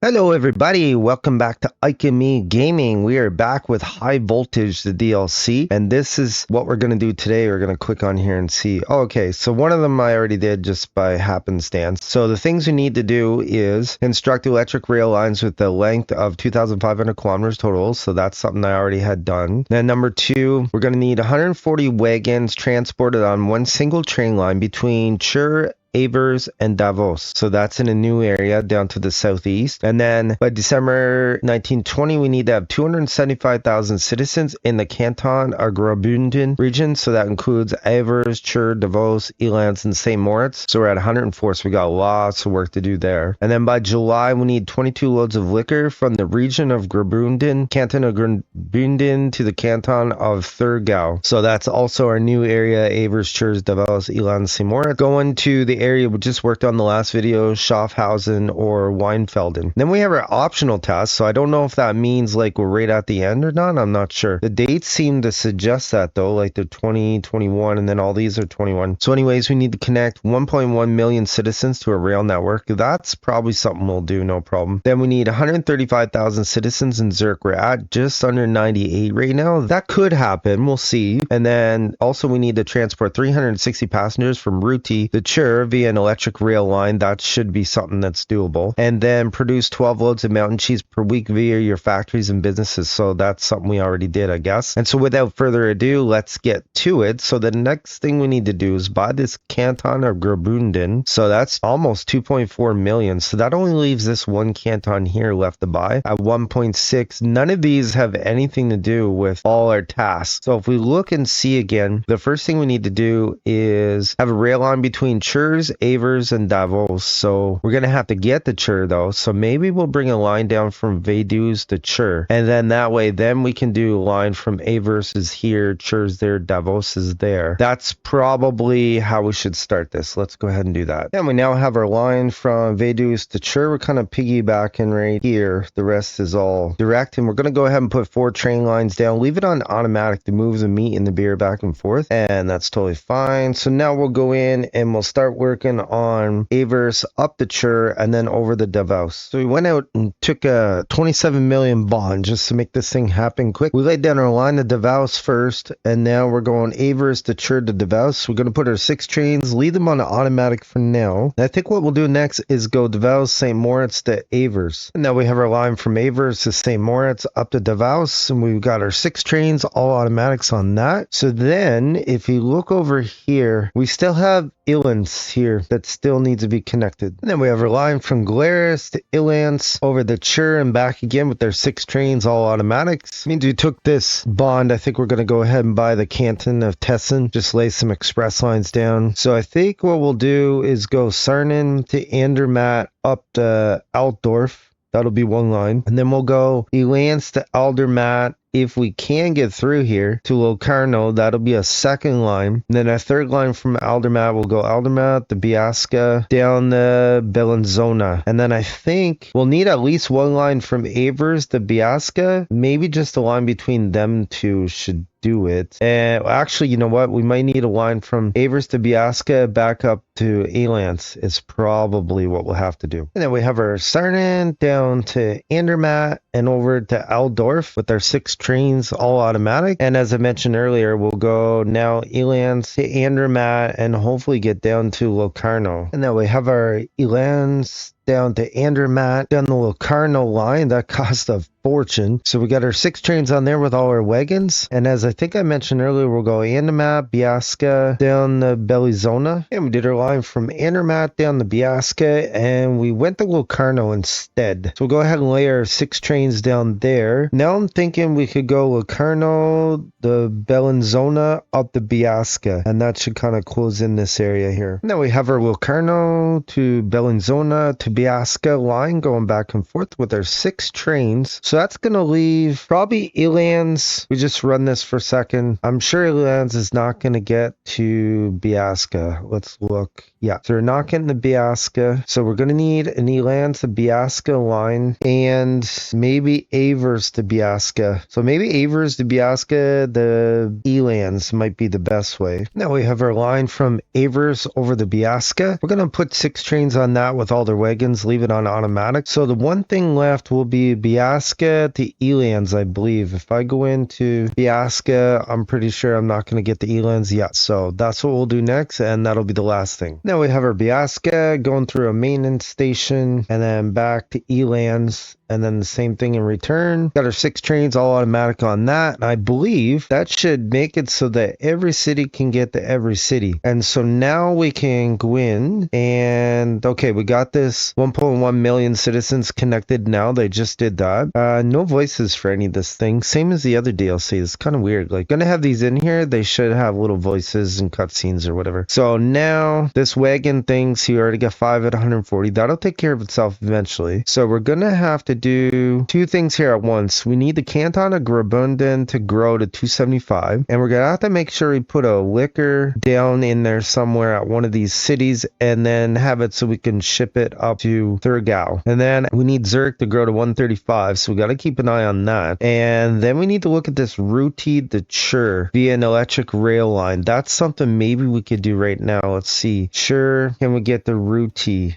Hello everybody, welcome back to Ike and Me Gaming. We are back with High Voltage, the DLC, and this is what we're going to do today. We're going to click on here and see. Oh, okay, so one of them I already did just by happenstance. So the things we need to do is construct electric rail lines with the length of 2,500 kilometers total, so that's something I already had done. Then number two, we're going to need 140 wagons transported on one single train line between Chur, Avers, and Davos. So that's in a new area down to the southeast. And then by December 1920, we need to have 275,000 citizens in the Canton of Graubünden region. So that includes Avers, Chur, Davos, Elance, and St. Moritz. So we're at 104. So we got lots of work to do there. And then by July, we need 22 loads of liquor from the region of Graubünden, Canton of Graubünden, to the Canton of Thurgau. So that's also our new area, Avers, Chur, Davos, Elance, St. Moritz. Going to the area we just worked on the last video, Schaffhausen or Weinfelden. Then we have our optional tasks, so I don't know if that means like we're right at the end or not. I'm not sure. The dates seem to suggest that though, like the 2021, and then all these are 21. So anyways, we need to connect 1.1 million citizens to a rail network. That's probably something we'll do, no problem. Then we need 135,000 citizens in Zurich. We're at just under 98 right now. That could happen, we'll see. And then also we need to transport 360 passengers from Rüti to Chur via an electric rail line. That should be something that's doable. And then produce 12 loads of mountain cheese per week via your factories and businesses. So that's something we already did, I guess. And so without further ado, let's get to it. So the next thing we need to do is buy this Canton of Graubünden. So that's almost 2.4 million. So that only leaves this one canton here left to buy at 1.6. None of these have anything to do with all our tasks. So if we look and see again, the first thing we need to do is have a rail line between Chur, Avers, and Davos. So we're going to have to get to Chur though. So maybe we'll bring a line down from Vaduz to Chur. And then that way, then we can do a line from Avers is here, Chur's there, Davos is there. That's probably how we should start this. Let's go ahead and do that. Then we now have our line from Vaduz to Chur. We're kind of piggybacking right here. The rest is all direct. And we're going to go ahead and put 4 train lines down. Leave it on automatic to move the meat and the beer back and forth. And that's totally fine. So now we'll go in and we'll start working on Avers up the Chur and then over the Davos. So we went out and took a 27 million bond just to make this thing happen quick. We laid down our line to Davos first, and now we're going Avers to Chur to Davos. We're going to put our 6 trains, leave them on automatic for now. And I think what we'll do next is go Davos, St. Moritz to Avers. And now we have our line from Avers to St. Moritz up to Davos, and we've got our 6 trains, all automatics on that. So then if you look over here, we still have Elance here that still needs to be connected. And then we have our line from Glarus to Elance over the Chur and back again with their 6 trains, all automatics. Means we took this bond. I think we're going to go ahead and buy the Canton of Tessen, just lay some express lines down. So I think what we'll do is go Sarnen to Andermatt up to Altdorf. That'll be one line. And then we'll go Elance to Aldermatt. If we can get through here to Locarno, that'll be a second line. And then a third line from Aldermatt will go Aldermatt, the Biasca, down the Bellinzona. And then I think we'll need at least one line from Avers to Biasca. Maybe just a line between them two should do it. And actually, you know what? We might need a line from Avers to Biasca back up to Elance is probably what we'll have to do. And then we have our Sarnen down to Andermatt and over to Altdorf with our 6 trains, all automatic. And as I mentioned earlier, we'll go now Elance to Andermatt and hopefully get down to Locarno. And then we have our Elance down to Andermatt, down the Locarno line. That cost a fortune. So we got our 6 trains on there with all our wagons. And as I think I mentioned earlier, we'll go Andermatt, Biasca, down the Bellinzona. And we did our line from Andermatt down the Biasca, and we went to Locarno instead. So we'll go ahead and lay our 6 trains down there. Now I'm thinking we could go Locarno, the Bellinzona, up the Biasca, and that should kind of close in this area here. And then we have our Locarno to Bellinzona to Biasca line going back and forth with our 6 trains. So that's going to leave probably Elance. We just run this for a second. I'm sure Elance is not going to get to Biasca. Let's look. Yeah, so we're not getting the Biasca. So we're going to need an Elance to Biasca line and maybe Avers to Biasca. So maybe Avers to Biasca, the Elance might be the best way. Now we have our line from Avers over the Biasca. We're going to put 6 trains on that with all their wagons wagons, leave it on automatic. So the one thing left will be Biasca to Elands, I believe. If I go into Biasca, I'm pretty sure I'm not going to get the Elands yet. So that's what we'll do next, and that'll be the last thing. Now we have our Biasca going through a maintenance station, and then back to Elands, and then the same thing in return. Got our 6 trains all automatic on that. And I believe that should make it so that every city can get to every city. And so now we can go in and, okay, we got this 1.1 million citizens connected now. They just did that. No voices for any of this thing. Same as the other DLC. It's kind of weird. Like, gonna have these in here. They should have little voices and cutscenes or whatever. So now this wagon thing, so you already got 5 at 140. That'll take care of itself eventually. So we're gonna have to do 2 things here at once. We need the Canton of Graubünden to grow to 275, and we're gonna have to make sure we put a liquor down in there somewhere at one of these cities, and then have it so we can ship it up to Thurgau. And then we need Zurich to grow to 135, so we got to keep an eye on that. And then we need to look at this Rüti to Chur via an electric rail line. That's something maybe we could do right now. Let's see. Chur, can we get the Rüti?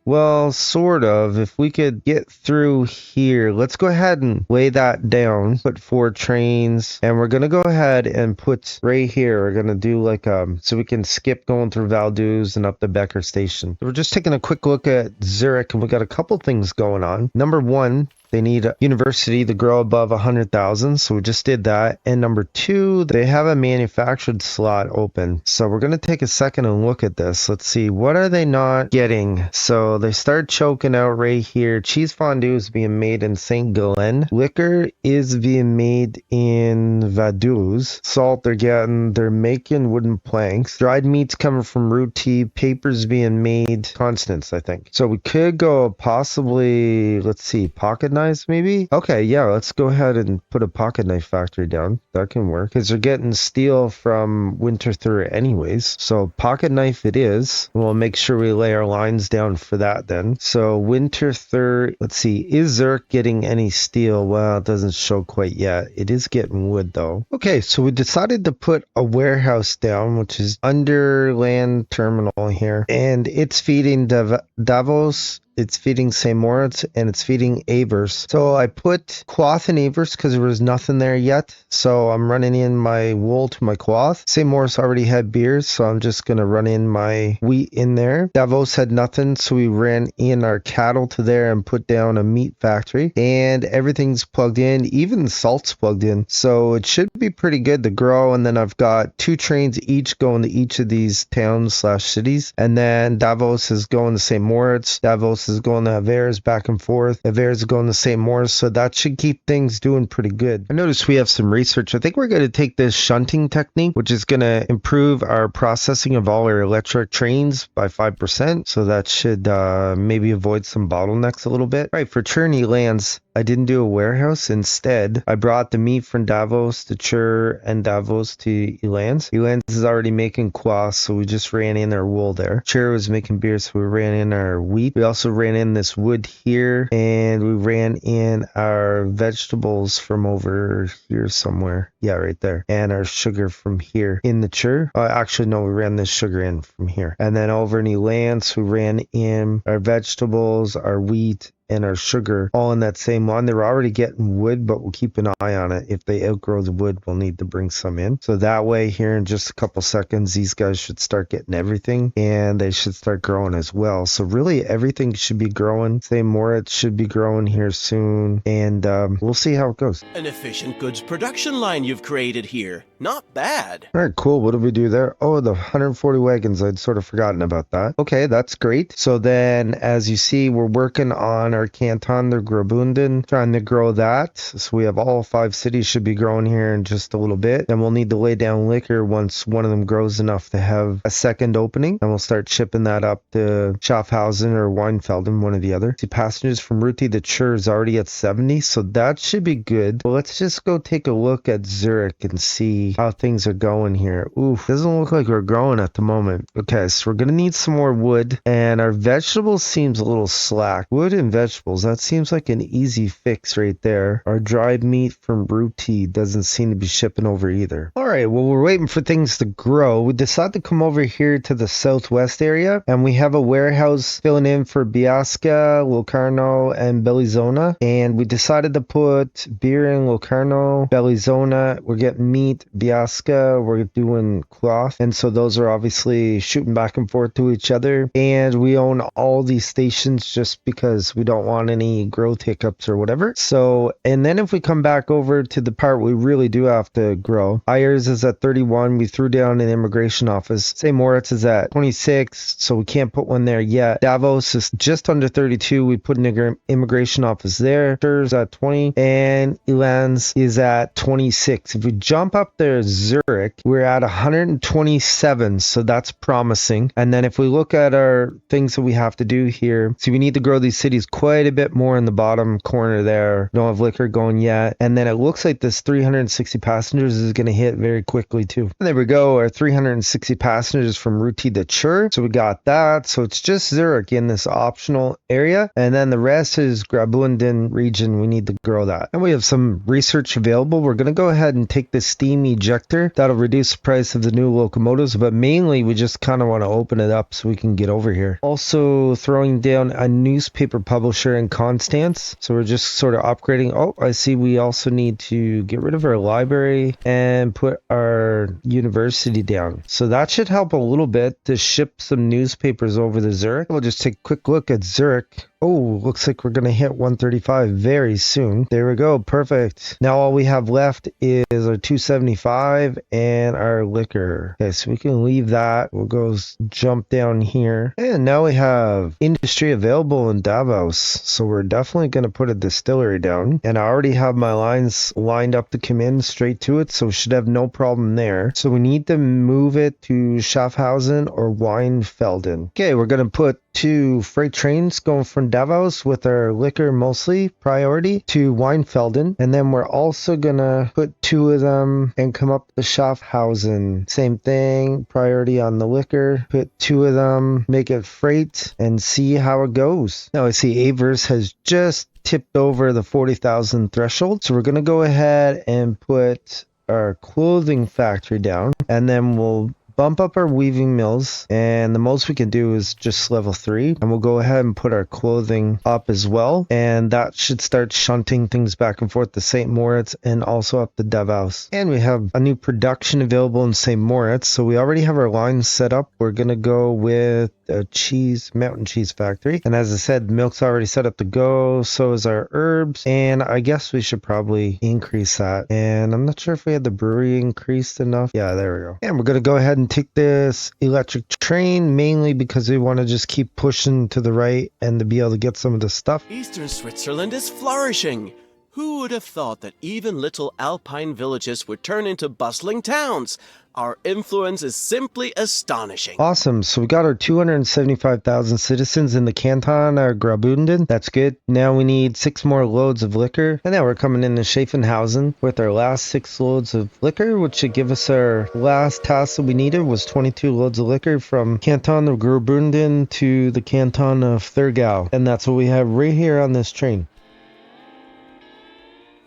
Well, sort of. If we could get through here, let's go ahead and lay that down. Put 4 trains, and we're gonna go ahead and put right here. We're gonna do like so we can skip going through Valdez and up the Becker station. We're just taking a quick look at Zurich, and we got a couple things going on. Number 1, they need a university to grow above 100,000, so we just did that. And number 2, they have a manufactured slot open. So we're going to take a second and look at this. Let's see, what are they not getting? So they start choking out right here. Cheese fondue is being made in St. Gallen. Liquor is being made in Vaduz. Salt they're making wooden planks. Dried meats coming from Rüti. Papers being made, Constance, I think. So we could go possibly, let's see, pocket knives maybe. Okay, yeah, let's go ahead and put a pocket knife factory down. That can work because they're getting steel from Winterthur anyways. So pocket knife it is. We'll make sure we lay our lines down for that then. So Winterthur, let's see, is Zurich getting any steel? Well, it doesn't show quite yet. It is getting wood though. Okay, so we decided to put a warehouse down, which is Underland Terminal here, and it's feeding Davos. It's feeding St. Moritz, and it's feeding Avers. So I put cloth in Avers because there was nothing there yet. So I'm running in my wool to my cloth. St. Moritz already had beers, so I'm just going to run in my wheat in there. Davos had nothing, so we ran in our cattle to there and put down a meat factory. And everything's plugged in, even the salt's plugged in. So it should be pretty good to grow. And then I've got 2 trains each going to each of these towns/cities. And then Davos is going to St. Moritz. Davos is going to Avers, back and forth. Avers is going to St. Moritz, so that should keep things doing pretty good. I noticed we have some research. I think we're going to take this shunting technique, which is going to improve our processing of all our electric trains by 5%. So that should maybe avoid some bottlenecks a little bit. All right, for Churney lands, I didn't do a warehouse. Instead, I brought the meat from Davos to Chur and Davos to Elands. Elands is already making kvass, so we just ran in our wool there. Chur was making beer, so we ran in our wheat. We also ran in this wood here, and we ran in our vegetables from over here somewhere. Yeah, right there. And our sugar from here in the Chur. Actually, no, we ran this sugar in from here. And then over in Elands, we ran in our vegetables, our wheat, and our sugar all in that same line. They're already getting wood, but we'll keep an eye on it. If they outgrow the wood, we'll need to bring some in. So that way here in just a couple seconds, these guys should start getting everything, and they should start growing as well. So really everything should be growing. St. Moritz should be growing here soon, and we'll see how it goes. An efficient goods production line you've created here. Not bad. All right, cool. What did we do there? Oh, the 140 wagons. I'd sort of forgotten about that. Okay, that's great. So then, as you see, we're working on our Canton of Graubünden, trying to grow that. So we have all 5 cities should be growing here in just a little bit. Then we'll need to lay down liquor once one of them grows enough to have a second opening. And we'll start shipping that up to Schaffhausen or Weinfelden, one or the other. See, passengers from Rüti to Chur is already at 70, so that should be good. But let's just go take a look at Zurich and see how things are going here. Oof, doesn't look like we're growing at the moment. Okay, so we're gonna need some more wood, and our vegetables seems a little slack. Wood and vegetables vegetables. That seems like an easy fix right there. Our dried meat from Rüti doesn't seem to be shipping over either. All right, well, we're waiting for things to grow. We decided to come over here to the southwest area, and we have a warehouse filling in for Biasca, Locarno, and Bellinzona. And we decided to put beer in Locarno, Bellinzona. We're getting meat, Biasca. We're doing cloth. And so those are obviously shooting back and forth to each other. And we own all these stations just because we don't want any growth hiccups or whatever. So, and then if we come back over to the part we really do have to grow, Avers is at 31. We threw down an immigration office. St. Moritz is at 26, so we can't put one there yet. Davos is just under 32. We put an immigration office there. Chur is at 20, and Elans is at 26. If we jump up there, Zurich, we're at 127, so that's promising. And then if we look at our things that we have to do here, so we need to grow these cities quite a bit more in the bottom corner there. Don't have liquor going yet. And then it looks like this 360 passengers is going to hit very quickly too. And there we go, our 360 passengers from Rüti to Chur. So we got that. So it's just Zurich in this optional area. And then the rest is Graubünden region. We need to grow that. And we have some research available. We're going to go ahead and take the steam ejector. That'll reduce the price of the new locomotives, but mainly we just kind of want to open it up so we can get over here. Also throwing down a newspaper publisher in Constance. So we're just sort of upgrading. Oh, I see we also need to get rid of our library and put our university down. So that should help a little bit to ship some newspapers over to Zurich. We'll just take a quick look at Zurich. Oh, looks like we're going to hit 135 very soon. There we go. Perfect. Now all we have left is our 275 and our liquor. Okay, so we can leave that. We'll go jump down here. And now we have industry available in Davos. So we're definitely going to put a distillery down. And I already have my lines lined up to come in straight to it. So we should have no problem there. So we need to move it to Schaffhausen or Weinfelden. Okay, we're going to put 2 freight trains going from Davos with our liquor mostly priority to Weinfelden, and then we're also gonna put 2 of them and come up to Schaffhausen. Same thing, priority on the liquor, put 2 of them, make it freight, and see how it goes. Now I see Avers has just tipped over the 40,000 threshold, so we're gonna go ahead and put our clothing factory down, and then we'll bump up our weaving mills, and the most we can do is just level 3, and we'll go ahead and put our clothing up as well, and that should start shunting things back and forth to St. Moritz and also up to Davos. And we have a new production available in St. Moritz, so we already have our lines set up. We're gonna go with a mountain cheese factory, and as I said, milk's already set up to go, so is our herbs, and I guess we should probably increase that. And I'm not sure if we had the brewery increased enough. Yeah, there we go. And we're gonna go ahead and take this electric train, mainly because we want to just keep pushing to the right and to be able to get some of the stuff. Eastern Switzerland is flourishing. Who would have thought that even little alpine villages would turn into bustling towns? Our influence is simply astonishing. Awesome. So we got our 275,000 citizens in the Canton of Graubünden. That's good. Now we need 6 more loads of liquor. And now we're coming into Schaffhausen with our last 6 loads of liquor, which should give us our last task that we needed was 22 loads of liquor from Canton of Graubünden to the Canton of Thurgau. And that's what we have right here on this train.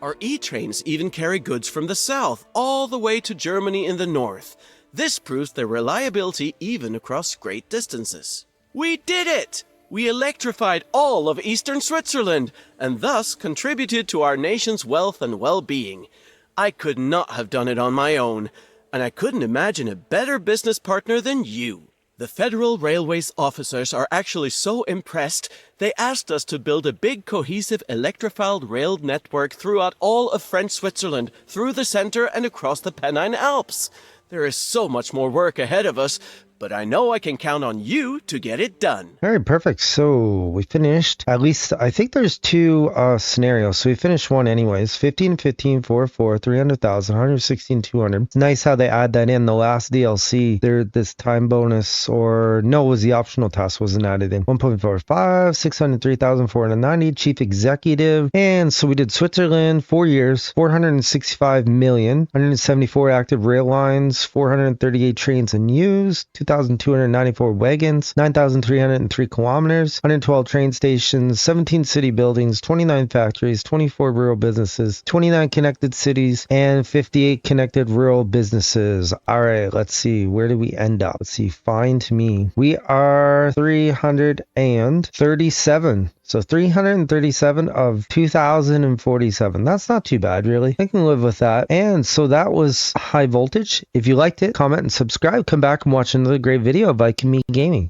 Our E-trains even carry goods from the south all the way to Germany in the north. This proves their reliability even across great distances. We did it! We electrified all of eastern Switzerland and thus contributed to our nation's wealth and well-being. I could not have done it on my own, and I couldn't imagine a better business partner than you. The Federal Railways officers are actually so impressed, they asked us to build a big cohesive electrified rail network throughout all of French Switzerland, through the center and across the Pennine Alps. There is so much more work ahead of us, but I know I can count on you to get it done. All right, perfect. So we finished. At least I think there's 2 scenarios. So we finished one anyways. 15, 15, 4, 4, 300,000, 116, 200. It's nice how they add that in. The last DLC, this time bonus, or no, it was the optional task wasn't added in. 1.45, 603,490, chief executive. And so we did Switzerland, 4 years, 465 million, 174 active rail lines, 438 trains in use, 3,294 wagons, 9,303 kilometers, 112 train stations, 17 city buildings, 29 factories, 24 rural businesses, 29 connected cities, and 58 connected rural businesses. All right, let's see. Where do we end up? Let's see. Find me. We are 337. So 337 of 2,047. That's not too bad, really. I can live with that. And so that was High Voltage. If you liked it, comment and subscribe. Come back and watch another great video of Ike and Me Gaming.